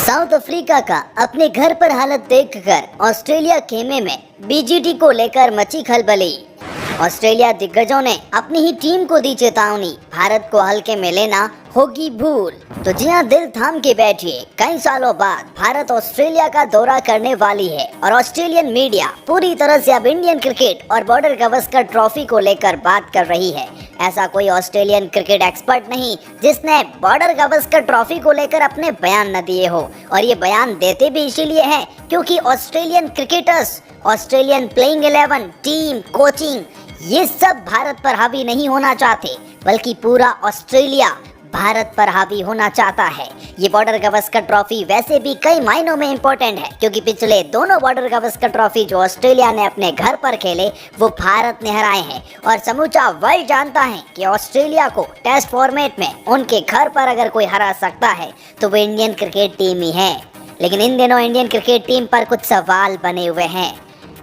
South Africa का अपने घर पर हालत देखकर ऑस्ट्रेलिया खेमे में बीजीटी को लेकर मची खलबली। ऑस्ट्रेलिया दिग्गजों ने अपनी ही टीम को दी चेतावनी, भारत को हल्के में लेना होगी भूल। तो जी हाँ, दिल थाम के बैठिए, कई सालों बाद भारत ऑस्ट्रेलिया का दौरा करने वाली है और ऑस्ट्रेलियन मीडिया पूरी तरह से अब इंडियन क्रिकेट और बॉर्डर गावस्कर ट्रॉफी को लेकर बात कर रही है। ऐसा कोई ऑस्ट्रेलियन क्रिकेट एक्सपर्ट नहीं जिसने बॉर्डर गावस्कर ट्रॉफी को लेकर अपने बयान न दिए हो, और ये बयान देते भी इसीलिए हैं क्योंकि Australian cricketers, Australian playing 11, team, coaching, ये सब भारत पर हावी नहीं होना चाहते, बल्कि पूरा ऑस्ट्रेलिया भारत पर हावी होना चाहता है। ये बॉर्डर गावस्कर ट्रॉफी वैसे भी कई मायनों में इम्पोर्टेंट है, क्योंकि पिछले दोनों बॉर्डर गावस्कर ट्रॉफी जो ऑस्ट्रेलिया ने अपने घर पर खेले वो भारत ने हराए हैं, और समूचा वर्ल्ड जानता है कि ऑस्ट्रेलिया को टेस्ट फॉर्मेट में उनके घर पर अगर कोई हरा सकता है तो वो इंडियन क्रिकेट टीम ही है। लेकिन इन दिनों इंडियन क्रिकेट टीम पर कुछ सवाल बने हुए हैं।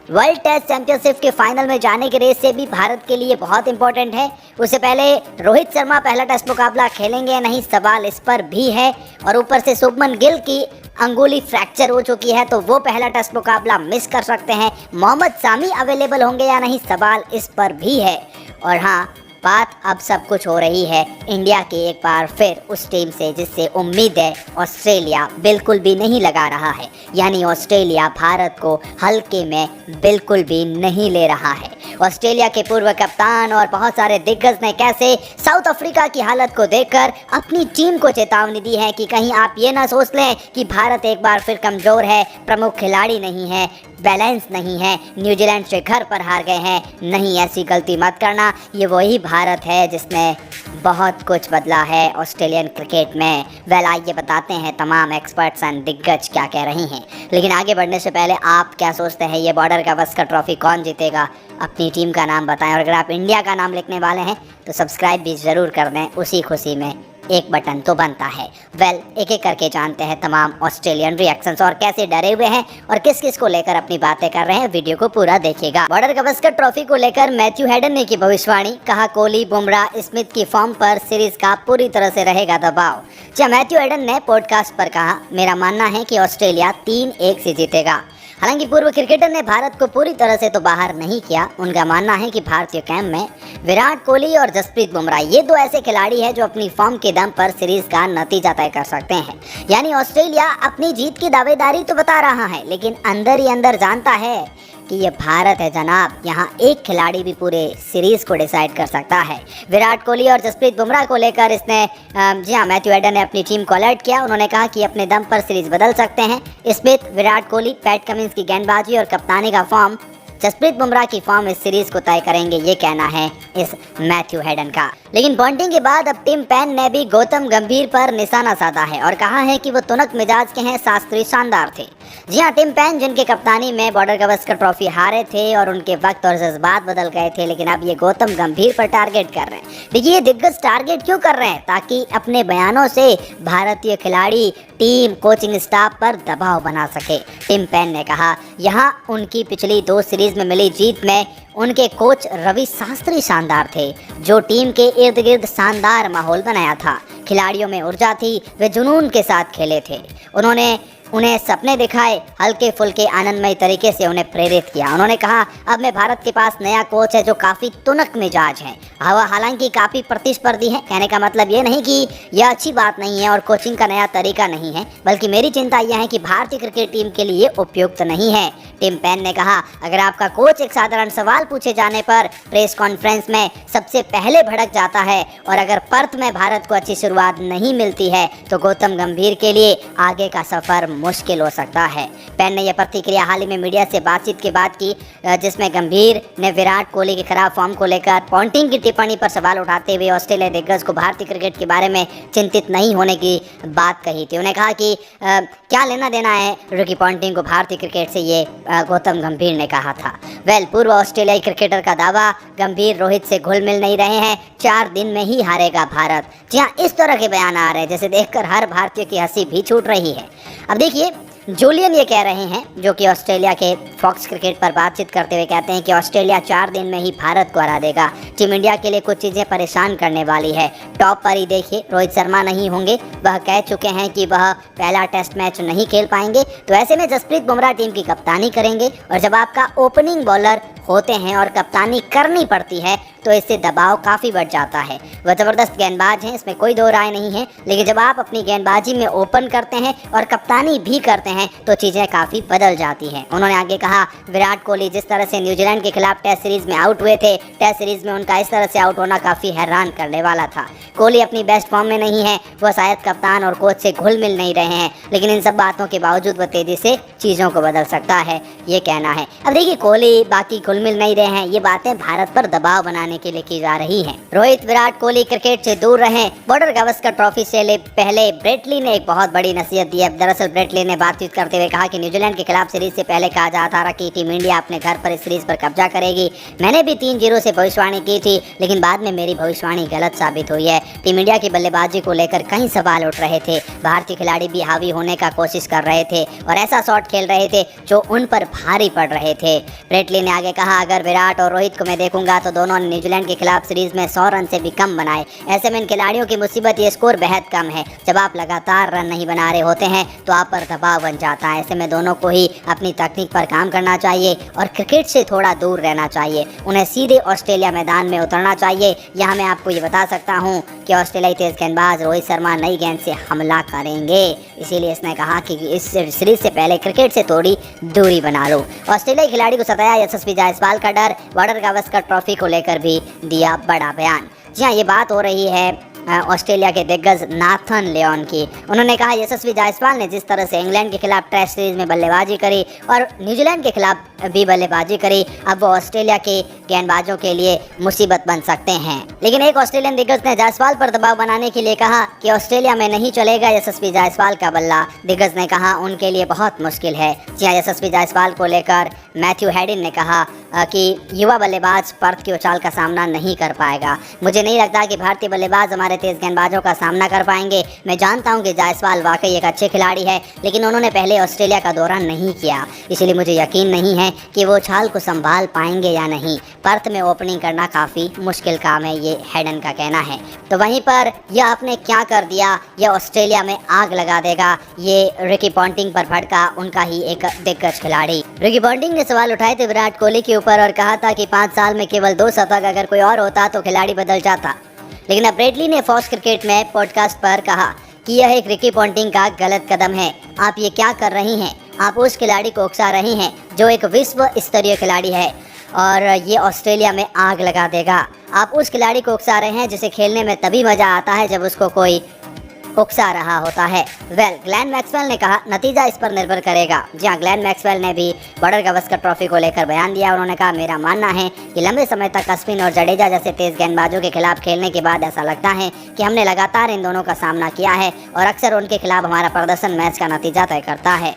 वर्ल्ड टेस्ट चैंपियनशिप के फाइनल में जाने की रेस से भी भारत के लिए बहुत इंपॉर्टेंट है। उससे पहले रोहित शर्मा पहला टेस्ट मुकाबला खेलेंगे या नहीं, सवाल इस पर भी है। और ऊपर से शुभमन गिल की अंगुली फ्रैक्चर हो चुकी है, तो वो पहला टेस्ट मुकाबला मिस कर सकते हैं। मोहम्मद सामी अवेलेबल होंगे या नहीं, सवाल इस पर भी है। और हाँ, बात अब सब कुछ हो रही है इंडिया की एक बार फिर उस टीम से जिससे उम्मीद है ऑस्ट्रेलिया बिल्कुल भी नहीं लगा रहा है, यानी ऑस्ट्रेलिया भारत को हल्के में बिल्कुल भी नहीं ले रहा है। ऑस्ट्रेलिया के पूर्व कप्तान और बहुत सारे दिग्गज ने कैसे साउथ अफ्रीका की हालत को देखकर अपनी टीम को चेतावनी दी है कि कहीं आप ये ना सोच लें कि भारत एक बार फिर कमज़ोर है, प्रमुख खिलाड़ी नहीं है, बैलेंस नहीं है, न्यूजीलैंड से घर पर हार गए हैं। नहीं, ऐसी गलती मत करना। ये वही भारत है जिसने बहुत कुछ बदला है ऑस्ट्रेलियन क्रिकेट में। वेल, आइए बताते हैं तमाम एक्सपर्ट्स एंड दिग्गज क्या कह रहे हैं। लेकिन आगे बढ़ने से पहले आप क्या सोचते हैं, ये बॉर्डर गावस्कर ट्रॉफी कौन जीतेगा? अपनी टीम का नाम बताएं, और अगर आप इंडिया का नाम लिखने वाले हैं तो सब्सक्राइब भी ज़रूर कर दें, उसी खुशी में एक बटन तो बनता है। वेल, एक एक करके जानते हैं तमाम ऑस्ट्रेलियन रिएक्शंस और कैसे डरे हुए हैं और किस किस को लेकर अपनी बातें कर रहे हैं। वीडियो को पूरा देखिएगा। बॉर्डर गावस्कर ट्रॉफी को लेकर मैथ्यू हेडन ने की भविष्यवाणी, कहा कोहली, बुमराह, स्मिथ की फॉर्म पर सीरीज का पूरी तरह से रहेगा दबाव। जब मैथ्यू हेडन ने पॉडकास्ट पर कहा, मेरा मानना है कि ऑस्ट्रेलिया 3-1 से जीतेगा। हालांकि पूर्व क्रिकेटर ने भारत को पूरी तरह से तो बाहर नहीं किया। उनका मानना है कि भारतीय कैंप में विराट कोहली और जसप्रीत बुमराह, ये दो ऐसे खिलाड़ी हैं जो अपनी फॉर्म के दम पर सीरीज का नतीजा तय कर सकते हैं। यानी ऑस्ट्रेलिया अपनी जीत की दावेदारी तो बता रहा है, लेकिन अंदर ही अंदर जानता है कि ये भारत है जनाब, यहाँ एक खिलाड़ी भी पूरे सीरीज को डिसाइड कर सकता है। विराट कोहली और जसप्रीत बुमराह को लेकर इसने जी हाँ, मैथ्यू हेडन ने अपनी टीम को अलर्ट किया। उन्होंने कहा कि अपने दम पर सीरीज बदल सकते हैं। Smith, Virat Kohli, PAT Cummins की गेंदबाजी और कप्तानी का फॉर्म, जसप्रीत बुमराह की फॉर्म इस सीरीज को तय करेंगे, ये कहना है इस मैथ्यू हेडन का। लेकिन पॉइंटिंग के बाद अब टिम पेन ने भी गौतम गंभीर पर निशाना साधा है और कहा है कि वो तुनक मिजाज के हैं, शास्त्री शानदार थे। जी हाँ, टिम पेन जिनके कप्तानी में बॉर्डर गावस्कर ट्रॉफी हारे थे और उनके वक्त और जज्बात बदल गए थे, लेकिन अब ये गौतम गंभीर पर टारगेट कर रहे हैं। देखिए, ये दिग्गज टारगेट क्यों कर रहे हैं? ताकि अपने बयानों से भारतीय खिलाड़ी, टीम, कोचिंग स्टाफ पर दबाव बना सके। टिम पेन ने कहा, यहाँ उनकी पिछली 2 सीरीज में मिली जीत में उनके कोच रवि शास्त्री शानदार थे, जो टीम के इर्द गिर्द शानदार माहौल बनाया था। खिलाड़ियों में ऊर्जा थी, वे जुनून के साथ खेले थे। उन्होंने उन्हें सपने दिखाए, हल्के फुल्के आनंदमय तरीके से उन्हें प्रेरित किया। उन्होंने कहा, अब मैं भारत के पास नया कोच है जो काफ़ी तुनक मिजाज है। हालांकि काफ़ी प्रतिस्पर्धी है। कहने का मतलब ये नहीं कि यह अच्छी बात नहीं है और कोचिंग का नया तरीका नहीं है, बल्कि मेरी चिंता यह है कि भारतीय क्रिकेट टीम के लिए उपयुक्त नहीं है। टिम पेन ने कहा, अगर आपका कोच एक साधारण सवाल पूछे जाने पर प्रेस कॉन्फ्रेंस में सबसे पहले भड़क जाता है और अगर पर्थ में भारत को अच्छी शुरुआत नहीं मिलती है तो गौतम गंभीर के लिए आगे का सफ़र मुश्किल हो सकता है। पेन ने यह प्रतिक्रिया हाल ही में मीडिया से बातचीत के बाद की, जिसमें गंभीर ने विराट कोहली के खराब फॉर्म को लेकर पॉन्टिंग की टिप्पणी पर सवाल उठाते हुए ऑस्ट्रेलिया दिग्गज को भारतीय क्रिकेट के बारे में चिंतित नहीं होने की बात कही थी। उन्हें कहा कि क्या लेना देना है रिकी पॉन्टिंग को भारतीय क्रिकेट से, ये गौतम गंभीर ने कहा था। वेल, पूर्व ऑस्ट्रेलियाई क्रिकेटर का दावा, गंभीर रोहित से घुल मिल नहीं रहे हैं, 4 दिन में ही हारेगा भारत। जी हाँ, इस तरह के बयान आ रहे हैं जैसे देखकर हर भारतीय की हंसी भी छूट रही है। अब देखिए, जूलियन ये कह रहे हैं, जो कि ऑस्ट्रेलिया के फॉक्स क्रिकेट पर बातचीत करते हुए कहते हैं कि ऑस्ट्रेलिया 4 दिन में ही भारत को हरा देगा। टीम इंडिया के लिए कुछ चीज़ें परेशान करने वाली है। टॉप पर ही देखिए, रोहित शर्मा नहीं होंगे, वह कह चुके हैं कि वह पहला टेस्ट मैच नहीं खेल पाएंगे। तो ऐसे में जसप्रीत बुमराह टीम की कप्तानी करेंगे, और जब आपका ओपनिंग बॉलर होते हैं और कप्तानी करनी पड़ती है तो इससे दबाव काफ़ी बढ़ जाता है। वह ज़बरदस्त गेंदबाज हैं, इसमें कोई दो राय नहीं है, लेकिन जब आप अपनी गेंदबाजी में ओपन करते हैं और कप्तानी भी करते हैं तो चीज़ें काफ़ी बदल जाती हैं। उन्होंने आगे कहा, विराट कोहली जिस तरह से न्यूजीलैंड के खिलाफ टेस्ट सीरीज़ में आउट हुए थे, टेस्ट सीरीज़ में उनका इस तरह से आउट होना काफ़ी हैरान करने वाला था। कोहली अपनी बेस्ट फॉर्म में नहीं है, वह शायद कप्तान और कोच से घुल मिल नहीं रहे हैं, लेकिन इन सब बातों के बावजूद वह तेज़ी से चीज़ों को बदल सकता है, ये कहना है। अब देखिए, कोहली बाकी घुल मिल नहीं रहे हैं, ये बातें भारत पर दबाव बनाने के लिए की जा रही हैं। रोहित, विराट कोहली क्रिकेट से दूर रहें। बॉर्डर गावस्कर ट्रॉफी से पहले ब्रेट ली ने एक बहुत बड़ी नसीहत दी है। दरअसल ब्रेट ली ने बातचीत करते हुए कहा कि न्यूजीलैंड के खिलाफ सीरीज से पहले कहा जाता था कि टीम इंडिया अपने घर पर इस सीरीज पर कब्जा करेगी। मैंने भी 3-0 से भविष्यवाणी की थी, लेकिन बाद में मेरी भविष्यवाणी गलत साबित हुई है। टीम इंडिया की बल्लेबाजी को लेकर कई सवाल उठ रहे थे। भारतीय खिलाड़ी भी हावी होने का कोशिश कर रहे थे और ऐसा शॉट खेल रहे थे जो उन पर भारी पड़ रहे थे। ब्रेट ली ने आगे कहा, अगर विराट और रोहित को मैं देखूंगा तो दोनों ने न्यूजीलैंड के खिलाफ सीरीज में 100 रन से भी कम बनाए। ऐसे में इन खिलाड़ियों की मुसीबत ये स्कोर बेहद कम है। जब आप लगातार रन नहीं बना रहे होते हैं तो आप पर दबाव बन जाता है। ऐसे में दोनों को ही अपनी तकनीक पर काम करना चाहिए और क्रिकेट से थोड़ा दूर रहना चाहिए। उन्हें सीधे ऑस्ट्रेलिया मैदान में उतरना चाहिए। यहाँ मैं आपको ये बता सकता हूँ कि ऑस्ट्रेलियाई तेज गेंदबाज रोहित शर्मा नई गेंद से हमला करेंगे, इसीलिए इसने कहा कि इस सीरीज से पहले क्रिकेट से थोड़ी दूरी बना लो। ऑस्ट्रेलियाई खिलाड़ी को सताया यशस्वी जायसवाल का डर, बॉर्डर गावस्कर ट्रॉफी को लेकर भी दिया बड़ा बयान। जी हाँ, ये बात हो रही है ऑस्ट्रेलिया के दिग्गज नाथन लियोन की। उन्होंने कहा, यशस्वी जायसवाल ने जिस तरह से इंग्लैंड के खिलाफ टेस्ट सीरीज में बल्लेबाजी करी और न्यूजीलैंड के खिलाफ भी बल्लेबाजी करी, अब वो ऑस्ट्रेलिया के गेंदबाजों के लिए मुसीबत बन सकते हैं। लेकिन एक ऑस्ट्रेलियन दिग्गज ने जायसवाल पर दबाव बनाने के लिए कहा कि ऑस्ट्रेलिया में नहीं चलेगा यशस्वी जायसवाल का बल्ला। दिग्गज ने कहा, उनके लिए बहुत मुश्किल है। जी हाँ, यशस्वी जायसवाल को लेकर मैथ्यू हेडिन ने कहा कि युवा बल्लेबाज पर्थ की उछाल का सामना नहीं कर पाएगा। मुझे नहीं लगता कि भारतीय बल्लेबाज हमारे तेज गेंदबाजों का सामना कर पाएंगे। मैं जानता हूं कि जायसवाल वाकई एक अच्छे खिलाड़ी है, लेकिन उन्होंने पहले ऑस्ट्रेलिया का दौरा नहीं किया, इसलिए मुझे यकीन नहीं है कि वो उछाल को संभाल पाएंगे या नहीं। पर्थ में ओपनिंग करना काफ़ी मुश्किल काम है, ये हेडन का कहना है। तो वहीं पर यह आपने क्या कर दिया, यह ऑस्ट्रेलिया में आग लगा देगा, ये रिकी पॉन्टिंग पर भड़का उनका ही एक दिग्गज खिलाड़ी। रिकी पॉन्टिंग ने सवाल उठाए थे विराट कोहली के ऊपर और कहा था कि 5 साल में केवल 2 शतक, अगर कोई और होता तो खिलाड़ी बदल जाता। लेकिन अब ब्रेट ली ने फॉक्स क्रिकेट में पॉडकास्ट पर कहा कि यह एक रिकी पॉन्टिंग का गलत कदम है। आप ये क्या कर रही हैं? आप उस खिलाड़ी को उकसा रही हैं जो एक विश्व स्तरीय खिलाड़ी है और ये ऑस्ट्रेलिया में आग लगा देगा। आप उस खिलाड़ी को उकसा रहे हैं जिसे खेलने में तभी मज़ा आता है जब उसको कोई उकसा रहा होता है। ग्लेन मैक्सवेल ने कहा, नतीजा इस पर निर्भर करेगा। जी हाँ, ग्लेन मैक्सवेल ने भी बॉर्डर गावस्कर ट्रॉफी को लेकर बयान दिया। उन्होंने कहा, मेरा मानना है कि लंबे समय तक अश्विन और जडेजा जैसे तेज गेंदबाजों के खिलाफ खेलने के बाद ऐसा लगता है कि हमने लगातार इन दोनों का सामना किया है और अक्सर उनके खिलाफ हमारा प्रदर्शन मैच का नतीजा तय करता है।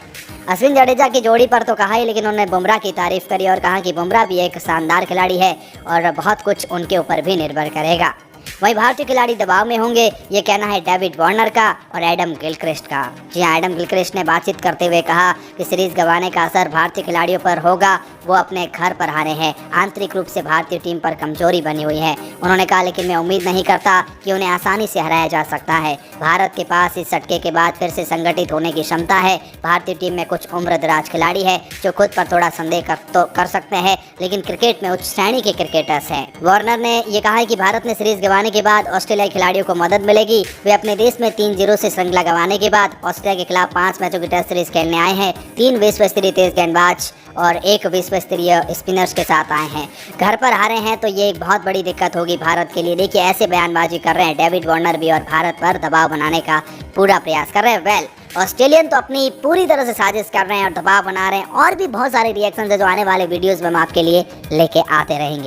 अश्विन जडेजा की जोड़ी पर तो कहा ही, लेकिन उन्होंने बुमराह की तारीफ करी और कहा कि बुमराह भी एक शानदार खिलाड़ी है और बहुत कुछ उनके ऊपर भी निर्भर करेगा। वहीं भारतीय खिलाड़ी दबाव में होंगे, ये कहना है डेविड वार्नर का और एडम गिलक्रिस्ट का। जी हाँ, एडम गिलक्रिस्ट ने बातचीत करते हुए कहा कि सीरीज गंवाने का असर भारतीय खिलाड़ियों पर होगा। वो अपने घर पर हारे हैं, आंतरिक रूप से भारतीय टीम पर कमजोरी बनी हुई है। उन्होंने कहा, लेकिन मैं उम्मीद नहीं करता कि उन्हें आसानी से हराया जा सकता है। भारत के पास इस झटके के बाद फिर से संगठित होने की क्षमता है। भारतीय टीम में कुछ उम्रदराज खिलाड़ी है जो खुद पर थोड़ा संदेह कर सकते हैं, लेकिन क्रिकेट में उच्च श्रेणी के क्रिकेटर्स हैं। वार्नर ने यह कहा है कि भारत ने सीरीज गंवाने के बाद ऑस्ट्रेलियाई खिलाड़ियों को मदद मिलेगी। वे अपने देश में 3-0 से श्रृंखला गंवाने के बाद ऑस्ट्रेलिया के खिलाफ 5 मैचों की टेस्ट सीरीज खेलने आए हैं। 3 विश्व स्तरीय तेज गेंदबाज और 1 विश्व स्तरीय स्पिनर्स के साथ आए हैं। घर पर हारे हैं तो ये एक बहुत बड़ी दिक्कत होगी भारत के लिए। देखिए, ऐसे बयानबाजी कर रहे हैं डेविड वार्नर भी और भारत पर दबाव बनाने का पूरा प्रयास कर रहे हैं। ऑस्ट्रेलियन तो अपनी पूरी तरह से साजिश कर रहे हैं और दबाव बना रहे हैं, और भी बहुत सारे रिएक्शन है जो आने वाले वीडियोस में हम आपके लिए लेके आते रहेंगे।